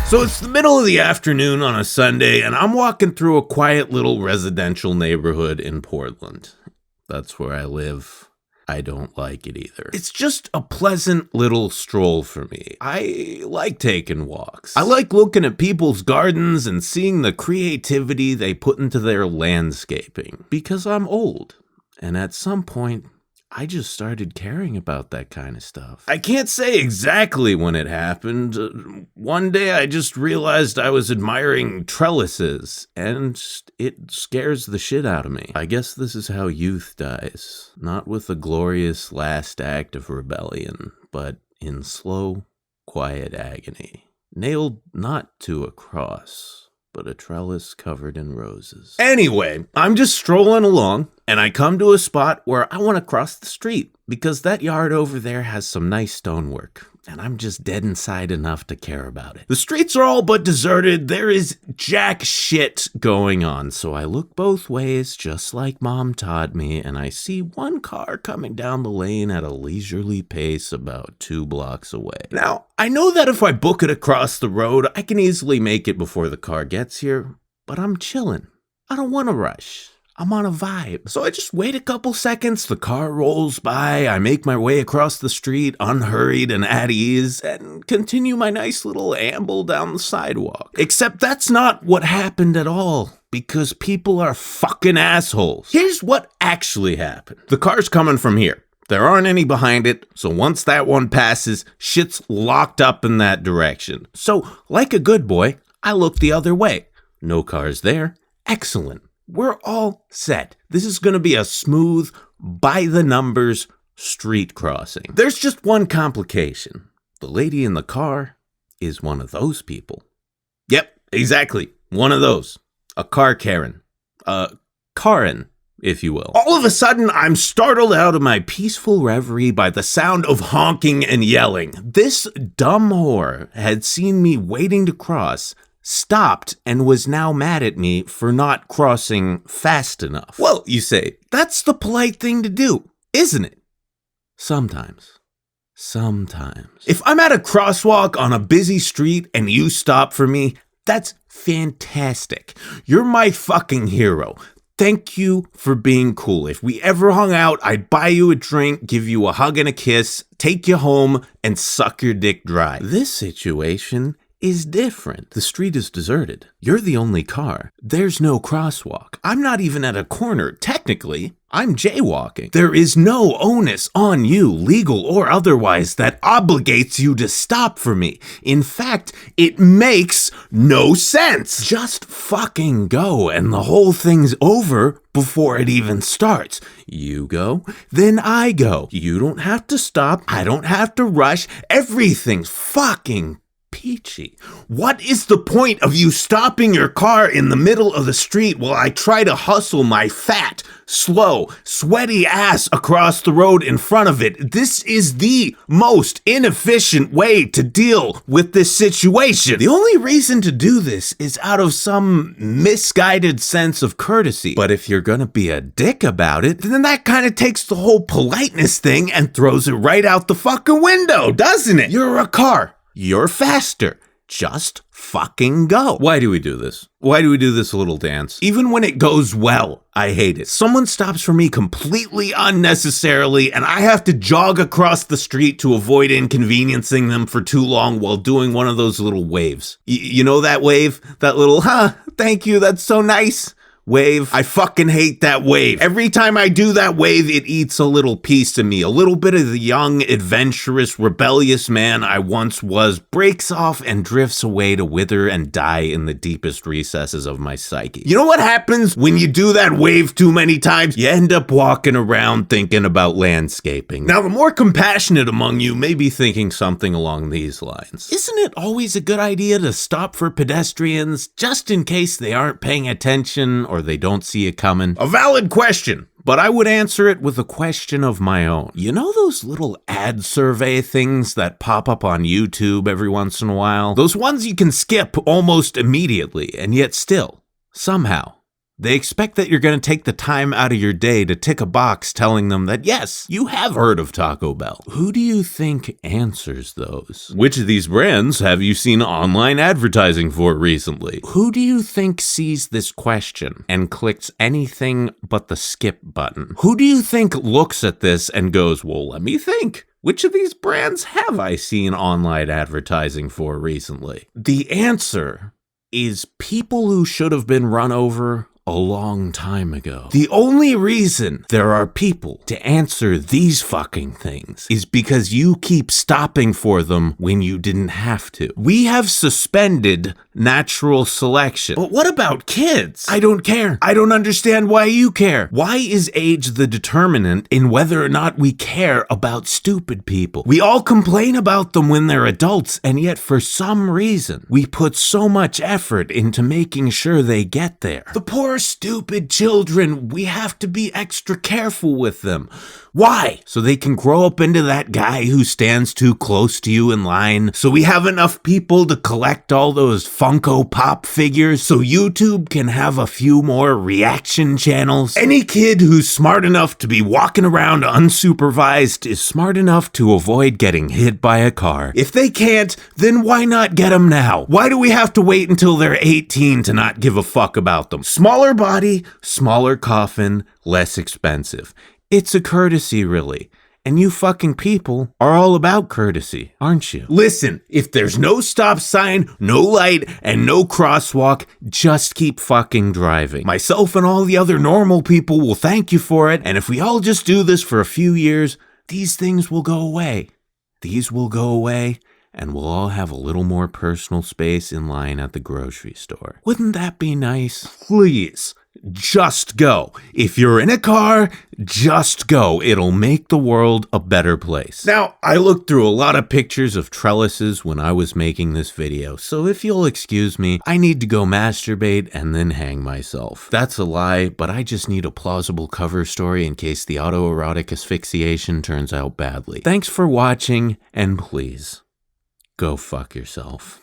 So it's the middle of the afternoon on a Sunday, and I'm walking through a quiet little residential neighborhood in Portland. That's where I live. I don't like it either. It's just a pleasant little stroll for me. I like taking walks. I like looking at people's gardens and seeing the creativity they put into their landscaping. Because I'm old, and at some point, I just started caring about that kind of stuff. I can't say exactly when it happened. One day I just realized I was admiring trellises, and it scares the shit out of me. I guess this is how youth dies. Not with a glorious last act of rebellion, but in slow, quiet agony. Nailed not to a cross, but a trellis covered in roses. Anyway, I'm just strolling along, and I come to a spot where I want to cross the street, because that yard over there has some nice stonework, and I'm just dead inside enough to care about it. The streets are all but deserted. There is jack shit going on, so I look both ways, just like Mom taught me, and I see one car coming down the lane at a leisurely pace about 2 blocks away. Now, I know that if I book it across the road, I can easily make it before the car gets here, but I'm chilling. I don't want to rush. I'm on a vibe. So I just wait a couple seconds, the car rolls by, I make my way across the street, unhurried and at ease, and continue my nice little amble down the sidewalk. Except that's not what happened at all, because people are fucking assholes. Here's what actually happened. The car's coming from here. There aren't any behind it, so once that one passes, shit's locked up in that direction. So, like a good boy, I look the other way. No cars there. Excellent. We're all set. This is going to be a smooth, by-the-numbers street crossing. There's just one complication. The lady in the car is one of those people. Yep, exactly. One of those. A car Karen. Karen, if you will. All of a sudden, I'm startled out of my peaceful reverie by the sound of honking and yelling. This dumb whore had seen me waiting to cross, stopped, and was now mad at me for not crossing fast enough. Well, you say, that's the polite thing to do, isn't it? Sometimes. If I'm at a crosswalk on a busy street and you stop for me, that's fantastic. You're my fucking hero. Thank you for being cool. If we ever hung out, I'd buy you a drink, give you a hug and a kiss, take you home, and suck your dick dry. This situation is different. The street is deserted. You're the only car. There's no crosswalk. I'm not even at a corner. Technically, I'm jaywalking. There is no onus on you, legal or otherwise, that obligates you to stop for me. In fact, it makes no sense. Just fucking go, and the whole thing's over before it even starts. You go, then I go. You don't have to stop. I don't have to rush. Everything's fucking peachy. What is the point of you stopping your car in the middle of the street while I try to hustle my fat, slow, sweaty ass across the road in front of it? This is the most inefficient way to deal with this situation. The only reason to do this is out of some misguided sense of courtesy. But if you're gonna be a dick about it, then that kind of takes the whole politeness thing and throws it right out the fucking window, doesn't it? You're a car. You're faster. Just fucking go. Why do we do this? Why do we do this little dance? Even when it goes well, I hate it. Someone stops for me completely unnecessarily, and I have to jog across the street to avoid inconveniencing them for too long while doing one of those little waves. You know that wave? That little, thank you, that's so nice wave. I fucking hate that wave. Every time I do that wave, it eats a little piece of me. A little bit of the young, adventurous, rebellious man I once was breaks off and drifts away to wither and die in the deepest recesses of my psyche. You know what happens when you do that wave too many times? You end up walking around thinking about landscaping. Now, the more compassionate among you may be thinking something along these lines. Isn't it always a good idea to stop for pedestrians just in case they aren't paying attention or they don't see it coming? A valid question, but I would answer it with a question of my own. You know those little ad survey things that pop up on YouTube every once in a while? Those ones you can skip almost immediately, and yet still, somehow, They expect that you're going to take the time out of your day to tick a box telling them that, yes, you have heard of Taco Bell. Who do you think answers those? Which of these brands have you seen online advertising for recently? Who do you think sees this question and clicks anything but the skip button? Who do you think looks at this and goes, well, let me think. Which of these brands have I seen online advertising for recently? The answer is people who should have been run over a long time ago. The only reason there are people to answer these fucking things is because you keep stopping for them when you didn't have to. We have suspended natural selection. But what about kids? I don't care. I don't understand why you care. Why is age the determinant in whether or not we care about stupid people? We all complain about them when they're adults, and yet for some reason, we put so much effort into making sure they get there. The poor stupid children, we have to be extra careful with them. Why? So they can grow up into that guy who stands too close to you in line. So we have enough people to collect all those Funko Pop figures. So YouTube can have a few more reaction channels. Any kid who's smart enough to be walking around unsupervised is smart enough to avoid getting hit by a car. If they can't, then why not get them now? Why do we have to wait until they're 18 to not give a fuck about them? Smaller body, smaller coffin, less expensive. It's a courtesy, really. And you fucking people are all about courtesy, aren't you? Listen, if there's no stop sign, no light, and no crosswalk, just keep fucking driving. Myself and all the other normal people will thank you for it, and if we all just do this for a few years, these things will go away. These will go away, and we'll all have a little more personal space in line at the grocery store. Wouldn't that be nice? Please. Just go. If you're in a car, just go. It'll make the world a better place. Now, I looked through a lot of pictures of trellises when I was making this video, so if you'll excuse me, I need to go masturbate and then hang myself. That's a lie, but I just need a plausible cover story in case the autoerotic asphyxiation turns out badly. Thanks for watching, and please, go fuck yourself.